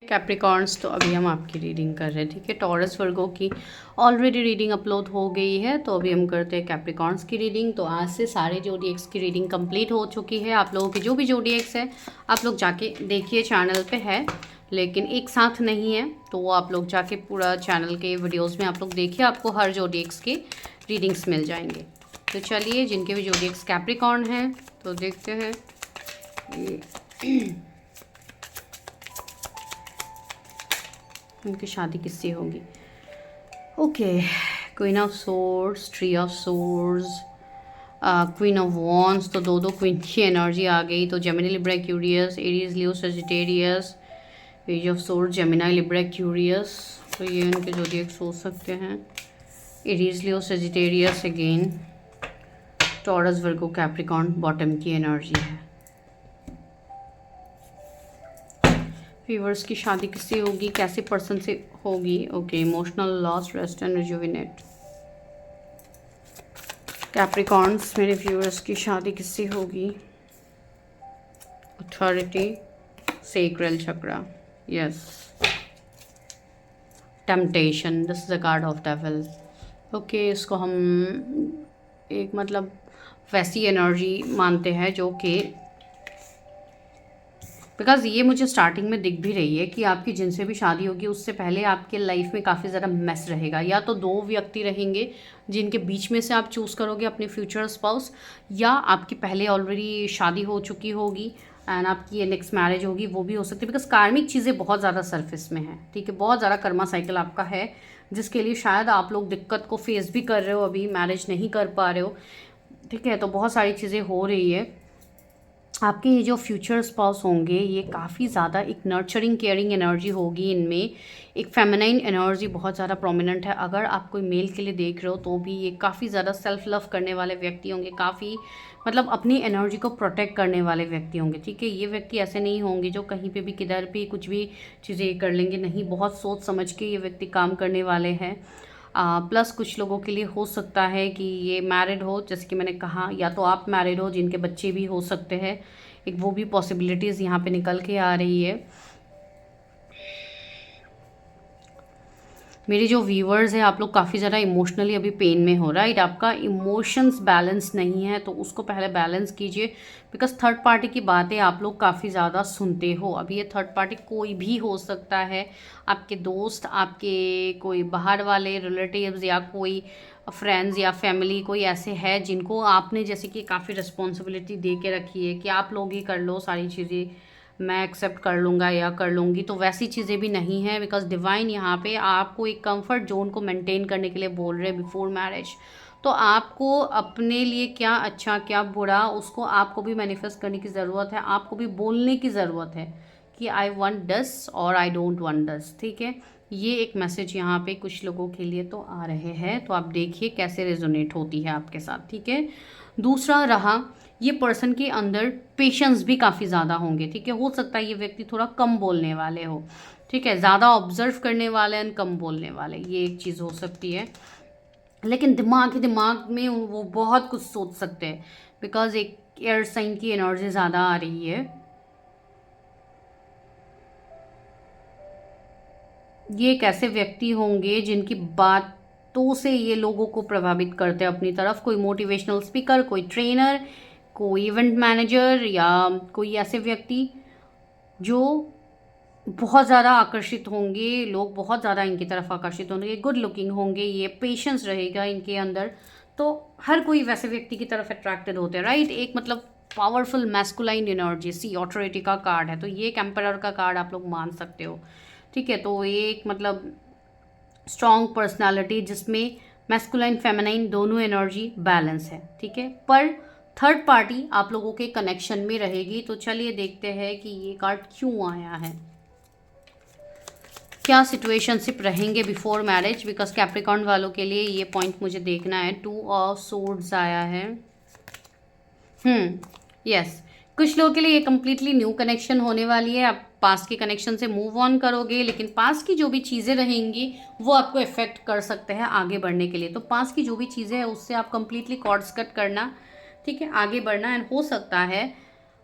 Capricorns, तो अभी हम आपकी रीडिंग कर रहे हैं, ठीक है। टॉरस वर्गो की ऑलरेडी रीडिंग अपलोड हो गई है, तो अभी हम करते हैं कैप्रिकॉर्न्स की रीडिंग। तो आज से सारे जोडिएक्स की रीडिंग कंप्लीट हो चुकी है। आप लोगों के जो भी जोडिएक्स है आप लोग जाके देखिए, चैनल पे है लेकिन एक साथ नहीं है, तो वो आप लोग जाके पूरा चैनल के वीडियोज़ में आप लोग देखिए, आपको हर जोडिएक्स के रीडिंग्स मिल जाएंगे। तो चलिए, जिनके भी जोडिएक्स कैप्रिकॉर्न हैं तो देखते हैं उनकी शादी किससे होगी। Okay, queen of swords, tree of swords, queen of wands, तो दो क्वीन की एनर्जी आ गई। तो Gemini, Libra, Aquarius, Aries, Leo, Sagittarius, page of swords, Gemini, Libra, Aquarius, तो ये उनके जोडिएक्स हो सकते हैं। एरीज, लियो, सजिटेरियस, अगेन टॉरस, वर्गो, कैप्रिकॉर्न बॉटम की एनर्जी है। व्यूअर्स की शादी किससे होगी, कैसे पर्सन से होगी। Okay, emotional loss, rest and rejuvenate. Capricorns, मेरे व्यूअर्स की शादी किससे होगी। Authority, sacral chakra, yes. Temptation, this is the card of devil. Okay, इसको हम एक मतलब वैसी एनर्जी मानते हैं जो कि बिकॉज़ ये मुझे स्टार्टिंग में दिख भी रही है कि आपकी जिनसे भी शादी होगी उससे पहले आपके लाइफ में काफ़ी ज़्यादा मेस रहेगा। या तो दो व्यक्ति रहेंगे जिनके बीच में से आप चूज़ करोगे अपने फ्यूचर स्पाउस, या आपकी पहले ऑलरेडी शादी हो चुकी होगी एंड आपकी ये नेक्स्ट मैरिज होगी, वो भी हो सकती है। बिकॉज कार्मिक चीज़ें बहुत ज़्यादा सरफेस में हैं, ठीक है। बहुत ज़्यादा कर्मा साइकिल आपका है जिसके लिए शायद आप लोग दिक्कत को फेस भी कर रहे हो, अभी मैरिज नहीं कर पा रहे हो, ठीक है। तो बहुत सारी चीज़ें हो रही है। आपके ये जो फ्यूचर स्पाउस होंगे ये काफ़ी ज़्यादा एक नर्चरिंग केयरिंग एनर्जी होगी इनमें। एक फेमिनाइन एनर्जी बहुत ज़्यादा प्रोमिनेंट है। अगर आप कोई मेल के लिए देख रहे हो तो भी ये काफ़ी ज़्यादा सेल्फ लव करने वाले व्यक्ति होंगे, काफ़ी मतलब अपनी एनर्जी को प्रोटेक्ट करने वाले व्यक्ति होंगे, ठीक है। ये व्यक्ति ऐसे नहीं होंगे जो कहीं पे भी किधर भी कुछ भी चीज़ें कर लेंगे, नहीं, बहुत सोच समझ के ये व्यक्ति काम करने वाले हैं। प्लस कुछ लोगों के लिए हो सकता है कि ये मैरिड हो, जैसे कि मैंने कहा, या तो आप मैरिड हो जिनके बच्चे भी हो सकते हैं, एक वो भी पॉसिबिलिटीज़ यहाँ पे निकल के आ रही है। मेरे जो व्यूवर्स हैं आप लोग काफ़ी ज़्यादा इमोशनली अभी पेन में हो, राइट। आपका इमोशंस बैलेंस नहीं है, तो उसको पहले बैलेंस कीजिए। बिकॉज थर्ड पार्टी की बातें आप लोग काफ़ी ज़्यादा सुनते हो। अभी ये थर्ड पार्टी कोई भी हो सकता है, आपके दोस्त, आपके कोई बाहर वाले रिलेटिव्स, या कोई फ्रेंड्स या फैमिली, कोई ऐसे है जिनको आपने जैसे कि काफ़ी रिस्पॉन्सिबिलिटी दे के रखी है कि आप लोग ही कर लो सारी चीज़ें, मैं एक्सेप्ट कर लूँगा या कर लूँगी, तो वैसी चीज़ें भी नहीं है। बिकॉज डिवाइन यहाँ पे आपको एक कंफर्ट जोन को मेंटेन करने के लिए बोल रहे हैं बिफोर मैरिज। तो आपको अपने लिए क्या अच्छा क्या बुरा, उसको आपको भी मैनिफेस्ट करने की ज़रूरत है, आपको भी बोलने की ज़रूरत है कि आई वांट दिस और आई डोंट वांट दिस, ठीक है। ये एक मैसेज यहाँ पे कुछ लोगों के लिए तो आ रहे हैं, तो आप देखिए कैसे रेजोनेट होती है आपके साथ, ठीक है। दूसरा रहा, ये पर्सन के अंदर पेशेंस भी काफ़ी ज़्यादा होंगे, ठीक है। हो सकता है ये व्यक्ति थोड़ा कम बोलने वाले हो, ठीक है, ज़्यादा ऑब्जर्व करने वाले एंड कम बोलने वाले, ये एक चीज़ हो सकती है। लेकिन दिमाग ही दिमाग में वो बहुत कुछ सोच सकते हैं, बिकॉज एक एयर साइन की एनर्जी ज़्यादा आ रही है। ये एक ऐसे व्यक्ति होंगे जिनकी बातों से ये लोगों को प्रभावित करते हैं अपनी तरफ। कोई मोटिवेशनल स्पीकर, कोई ट्रेनर, कोई इवेंट मैनेजर, या कोई ऐसे व्यक्ति जो बहुत ज़्यादा आकर्षित होंगे, लोग बहुत ज़्यादा इनकी तरफ आकर्षित होंगे, गुड लुकिंग होंगे, ये पेशेंस रहेगा इनके अंदर, तो हर कोई वैसे व्यक्ति की तरफ अट्रैक्टेड होते हैं, राइट। एक मतलब पावरफुल मैस्कुलाइन एनर्जी, सी ऑथोरिटी का कार्ड है, तो ये एक एम्परर का कार्ड आप लोग मान सकते हो, ठीक है। तो ये एक मतलब स्ट्रॉन्ग पर्सनालिटी जिसमें मैस्कुलाइन फेमिनाइन दोनों एनर्जी बैलेंस है, ठीक है। पर थर्ड पार्टी आप लोगों के कनेक्शन में रहेगी। तो चलिए देखते हैं कि ये कार्ड क्यों आया है, क्या सिचुएशनशिप रहेंगे बिफोर मैरिज। बिकॉज कैप्रिकॉर्न वालों के लिए ये पॉइंट मुझे देखना है। 2 ऑफ सोर्ड्स आया है। यस, कुछ लोगों के लिए ये कम्प्लीटली न्यू कनेक्शन होने वाली है। आप पास्ट के कनेक्शन से मूव ऑन करोगे, लेकिन पास्ट की जो भी चीज़ें रहेंगी वो आपको इफेक्ट कर सकते हैं आगे बढ़ने के लिए। तो पास्ट की जो भी चीज़ें हैं उससे आप कम्प्लीटली कॉर्ड्स कट करना, ठीक है, आगे बढ़ना। एंड हो सकता है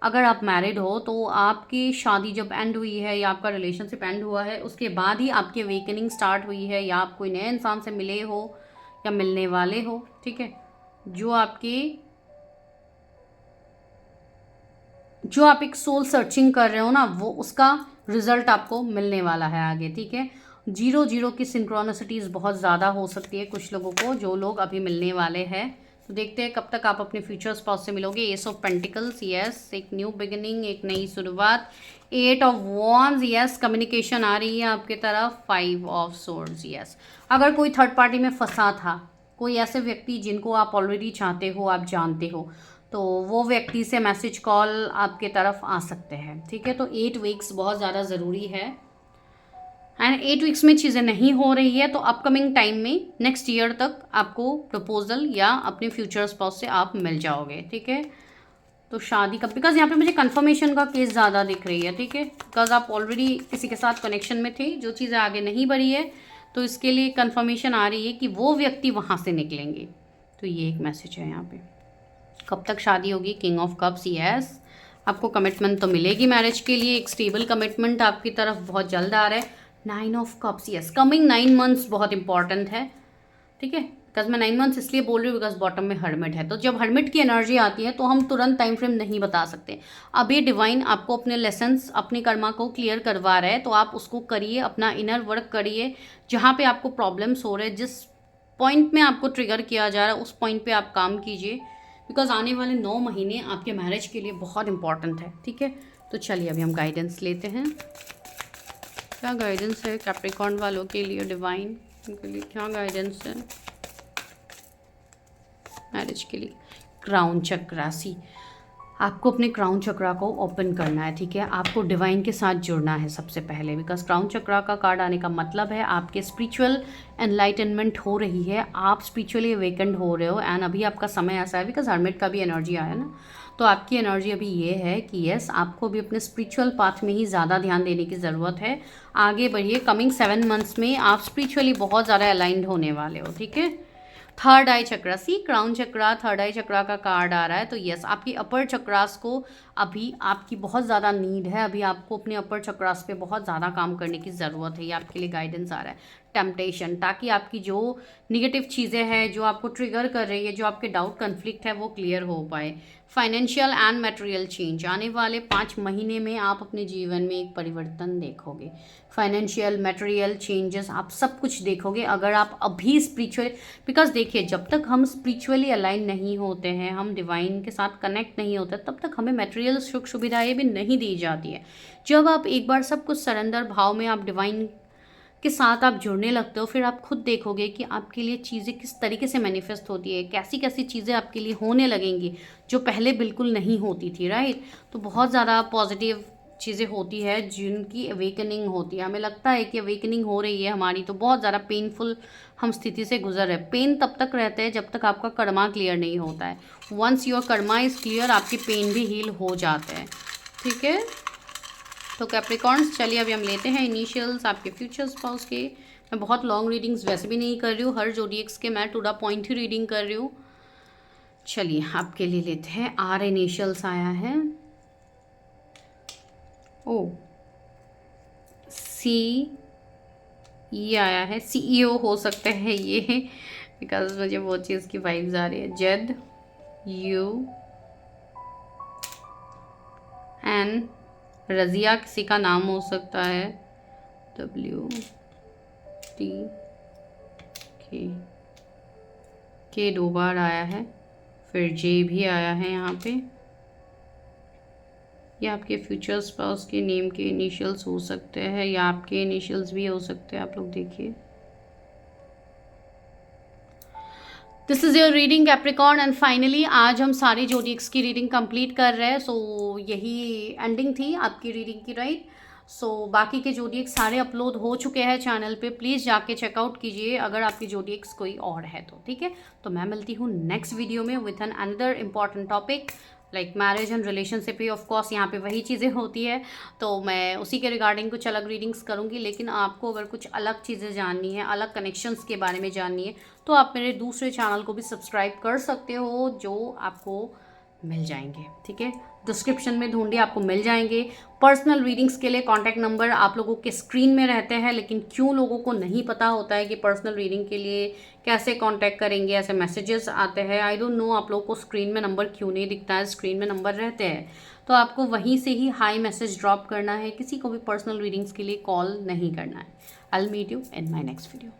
अगर आप मैरिड हो तो आपकी शादी जब एंड हुई है या आपका रिलेशनशिप एंड हुआ है उसके बाद ही आपकी अवेकनिंग स्टार्ट हुई है, या आप कोई नए इंसान से मिले हो या मिलने वाले हो, ठीक है। जो आप एक सोल सर्चिंग कर रहे हो ना, वो उसका रिजल्ट आपको मिलने वाला है आगे, ठीक है। 0-0 की सिंक्रोनिसिटीज बहुत ज़्यादा हो सकती है कुछ लोगों को, जो लोग अभी मिलने वाले हैं। तो देखते हैं कब तक आप अपने फ्यूचर स्पाउस से मिलोगे। एस ऑफ पेंटिकल्स, यस, एक न्यू बिगिनिंग, एक नई शुरुआत। 8 ऑफ वॉन्ड्स, यस, कम्युनिकेशन आ रही है आपके तरफ। 5 ऑफ सोर्ड्स, यस। अगर कोई थर्ड पार्टी में फंसा था, कोई ऐसे व्यक्ति जिनको आप ऑलरेडी चाहते हो, आप जानते हो, तो वो व्यक्ति से मैसेज कॉल आपके तरफ आ सकते हैं, ठीक है। तो 8 वीक्स बहुत ज़्यादा ज़रूरी है, एंड 8 वीक्स में चीज़ें नहीं हो रही है तो अपकमिंग टाइम में नेक्स्ट ईयर तक आपको प्रपोजल या अपने फ्यूचर स्पाउस से आप मिल जाओगे, ठीक है। तो शादी का, बिकॉज यहाँ पे मुझे कंफर्मेशन का केस ज़्यादा दिख रही है, ठीक है। बिकॉज आप ऑलरेडी किसी के साथ कनेक्शन में थे, जो चीज़ें आगे नहीं बढ़ी है, तो इसके लिए कंफर्मेशन आ रही है कि वो व्यक्ति वहाँ से निकलेंगे। तो ये एक मैसेज है यहाँ पे। कब तक शादी होगी? King of cups, yes. आपको कमिटमेंट तो मिलेगी मैरिज के लिए, एक स्टेबल कमिटमेंट आपकी तरफ बहुत जल्द आ रहा है। 9 of cups, yes. Coming 9 months बहुत इंपॉर्टेंट है, ठीक है। बिकॉज मैं 9 मंथ्स इसलिए बोल रही हूँ बिकॉज बॉटम में हर्मिट है, तो जब हर्मिट की एनर्जी आती है तो हम तुरंत टाइम फ्रेम नहीं बता सकते। अब ये डिवाइन आपको अपने लेसन्स, अपने कर्मा को क्लियर करवा रहा है, तो आप उसको करिए, अपना इनर वर्क करिए। जहाँ पे आपको प्रॉब्लम्स हो रहे हैं, जिस पॉइंट में आपको ट्रिगर किया जा रहा है, उस पॉइंट पे आप काम कीजिए, बिकॉज आने वाले 9 महीने आपके मैरिज के लिए बहुत इंपॉर्टेंट है, ठीक है। तो चलिए अभी हम गाइडेंस लेते हैं। क्या गाइडेंस है कैप्रिकॉर्न वालों के लिए, डिवाइन के लिए क्या गाइडेंस है मैरिज के लिए? क्राउन चक्रा, सी, आपको अपने क्राउन चक्रा को ओपन करना है, ठीक है। आपको डिवाइन के साथ जुड़ना है सबसे पहले, बिकॉज क्राउन चक्रा का कार्ड आने का मतलब है आपके स्पिरिचुअल एनलाइटनमेंट हो रही है, आप स्पिरिचुअली अवेकेंड हो रहे हो, एंड अभी आपका समय ऐसा है, बिकॉज हर्मिट का भी एनर्जी आया ना, तो आपकी एनर्जी अभी ये है कि यस, आपको भी अपने स्पिरिचुअल पाथ में ही ज़्यादा ध्यान देने की ज़रूरत है। आगे बढ़िए, कमिंग 7 मंथ्स में आप स्पिरिचुअली बहुत ज़्यादा अलाइंड होने वाले हो, ठीक है। थर्ड आई चक्रा, सी, क्राउन चक्रा, थर्ड आई चक्रा का कार्ड आ रहा है, तो यस, आपकी अपर चक्रास को अभी आपकी बहुत ज़्यादा नीड है, अभी आपको अपने अपर चक्रास पे बहुत ज़्यादा काम करने की ज़रूरत है। ये आपके लिए गाइडेंस आ रहा है, टेम्पटेशन, ताकि आपकी जो निगेटिव चीज़ें हैं, जो आपको ट्रिगर कर रही है, जो आपके डाउट कन्फ्लिक्ट है, वो क्लियर हो पाए। फाइनेंशियल एंड मटेरियल चेंज, आने वाले 5 महीने में आप अपने जीवन में एक परिवर्तन देखोगे। फाइनेंशियल मटेरियल चेंजेस, आप सब कुछ देखोगे अगर आप अभी स्पिरिचुअल, बिकॉज देखिए, जब तक हम स्पिरिचुअली अलाइन नहीं होते हैं, हम डिवाइन के साथ कनेक्ट नहीं होते, तब तक हमें मटेरियल सुख सुविधाएं भी नहीं दी जाती है। जब आप एक बार सब कुछ सरेंडर भाव में आप डिवाइन के साथ आप जुड़ने लगते हो, फिर आप खुद देखोगे कि आपके लिए चीज़ें किस तरीके से मैनिफेस्ट होती है, कैसी कैसी चीज़ें आपके लिए होने लगेंगी जो पहले बिल्कुल नहीं होती थी, राइट। तो बहुत ज़्यादा पॉजिटिव चीज़ें होती है जिनकी अवेकनिंग होती है, हमें लगता है कि अवेकनिंग हो रही है हमारी, तो बहुत ज़्यादा पेनफुल हम स्थिति से गुजर रहे हैं। पेन तब तक रहते हैं जब तक आपका कर्मा क्लियर नहीं होता है। Once your karma is clear, आपकी पेन भी हील हो जाते हैं, ठीक है। तो कैप्रिकॉर्न्स, चलिए अभी हम लेते हैं इनिशियल्स आपके फ्यूचर स्पाउस के। मैं बहुत लॉन्ग रीडिंग्स वैसे भी नहीं कर रही हूँ, हर जोडिएक्स के मैं टू द पॉइंट ही रीडिंग कर रही हूँ। चलिए आपके लिए लेते हैं। आर इनिशियल्स आया है, ओ, सी, ई आया है, CEO हो सकता है ये, बिकॉज मुझे वो चीज़ की वाइब्स आ रही है। जेड, यू, एन, रज़िया किसी का नाम हो सकता है, W, T, के 2 बार आया है, फिर J भी आया है यहाँ पे। या आपके फ्यूचर स्पाउस के नेम के इनिशियल्स हो सकते हैं, या आपके इनिशियल्स भी हो सकते हैं, आप लोग देखिए। This is your reading Capricorn, and finally आज हम सारी जोडिएक्स की रीडिंग कंप्लीट कर रहे हैं। सो यही एंडिंग थी आपकी रीडिंग की, राइट। सो बाकी के जोडिएक्स सारे अपलोड हो चुके हैं चैनल पे, प्लीज़ जाके चेकआउट कीजिए अगर आपकी जोडिएक्स कोई और है तो, ठीक है। तो मैं मिलती हूँ नेक्स्ट वीडियो में with an another important topic like marriage and relationship he. Of course यहाँ पे वही चीज़ें होती है, तो मैं उसी के रिगार्डिंग कुछ अलग रीडिंग्स करूँगी, लेकिन आपको अगर कुछ अलग चीज़ें जाननी है, अलग कनेक्शंस के बारे में जाननी है, तो आप मेरे दूसरे चैनल को भी सब्सक्राइब कर सकते हो, जो आपको मिल जाएंगे, ठीक है। डिस्क्रिप्शन में ढूंढिए, आपको मिल जाएंगे। पर्सनल रीडिंग्स के लिए कॉन्टैक्ट नंबर आप लोगों के स्क्रीन में रहते हैं, लेकिन क्यों लोगों को नहीं पता होता है कि पर्सनल रीडिंग के लिए कैसे कॉन्टैक्ट करेंगे, ऐसे मैसेजेस आते हैं। आई डोंट नो आप लोगों को स्क्रीन में नंबर क्यों नहीं दिखता है। स्क्रीन में नंबर रहते हैं तो आपको वहीं से ही हाई मैसेज ड्रॉप करना है, किसी को भी पर्सनल रीडिंग्स के लिए कॉल नहीं करना है। I will meet you in my next video.